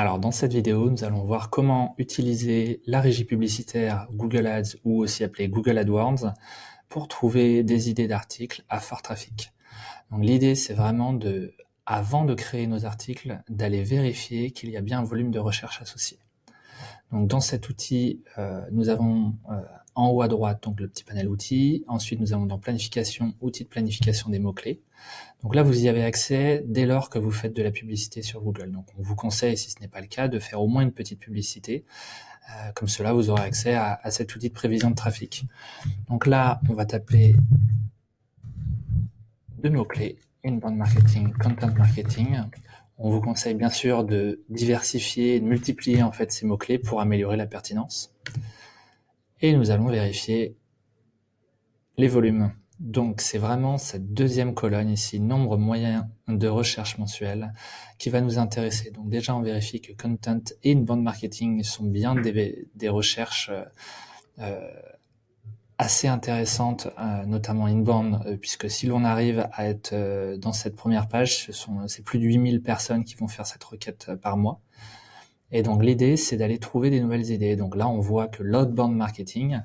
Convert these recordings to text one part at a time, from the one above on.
Alors dans cette vidéo, nous allons voir comment utiliser la régie publicitaire Google Ads ou aussi appelée Google AdWords pour trouver des idées d'articles à fort trafic. Donc l'idée c'est vraiment avant de créer nos articles, d'aller vérifier qu'il y a bien un volume de recherche associé. Donc dans cet outil, nous avons en haut à droite donc le petit panel outils. Ensuite nous allons dans planification, outils de planification des mots-clés. Donc là, vous y avez accès dès lors que vous faites de la publicité sur Google. Donc on vous conseille, si ce n'est pas le cas, de faire au moins une petite publicité. Comme cela, vous aurez accès à cet outil de prévision de trafic. Donc là, on va taper deux mots-clés, inbound marketing, content marketing. On vous conseille bien sûr de diversifier, de multiplier en fait ces mots-clés pour améliorer la pertinence. Et nous allons vérifier les volumes. Donc c'est vraiment cette deuxième colonne ici, nombre moyen de recherche mensuelle, qui va nous intéresser. Donc déjà on vérifie que content et inbound marketing sont bien des recherches assez intéressantes, notamment inbound, puisque si l'on arrive à être dans cette première page, c'est plus de 8000 personnes qui vont faire cette requête par mois. Et donc l'idée, c'est d'aller trouver des nouvelles idées. Donc là, on voit que l'outbound marketing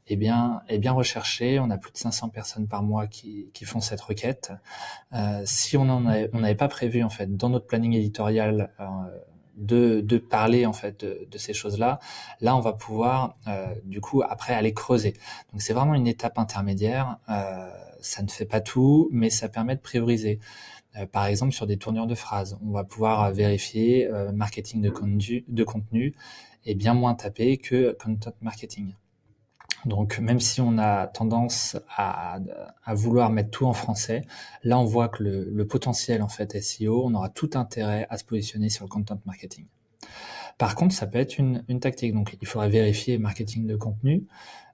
est bien recherché. On a plus de 500 personnes par mois qui font cette requête. Si on n'avait pas prévu en fait dans notre planning éditorial de parler en fait de ces choses-là, là on va pouvoir du coup après aller creuser. Donc c'est vraiment une étape intermédiaire. Ça ne fait pas tout, mais ça permet de prioriser. Par exemple, sur des tournures de phrases, on va pouvoir vérifier marketing de contenu et bien moins taper que content marketing. Donc, même si on a tendance à vouloir mettre tout en français, là, on voit que le potentiel en fait SEO, on aura tout intérêt à se positionner sur le content marketing. Par contre, ça peut être une tactique. Donc, il faudrait vérifier marketing de contenu,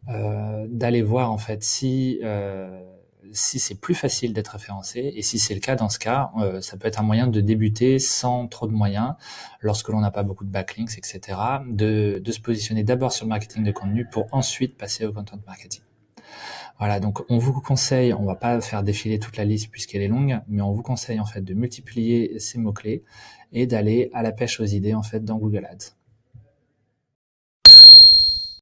d'aller voir en fait si c'est plus facile d'être référencé, et si c'est le cas, dans ce cas, ça peut être un moyen de débuter sans trop de moyens, lorsque l'on n'a pas beaucoup de backlinks, etc., de se positionner d'abord sur le marketing de contenu pour ensuite passer au content marketing. Voilà, donc on vous conseille, on va pas faire défiler toute la liste puisqu'elle est longue, mais on vous conseille en fait de multiplier ces mots-clés et d'aller à la pêche aux idées en fait dans Google Ads.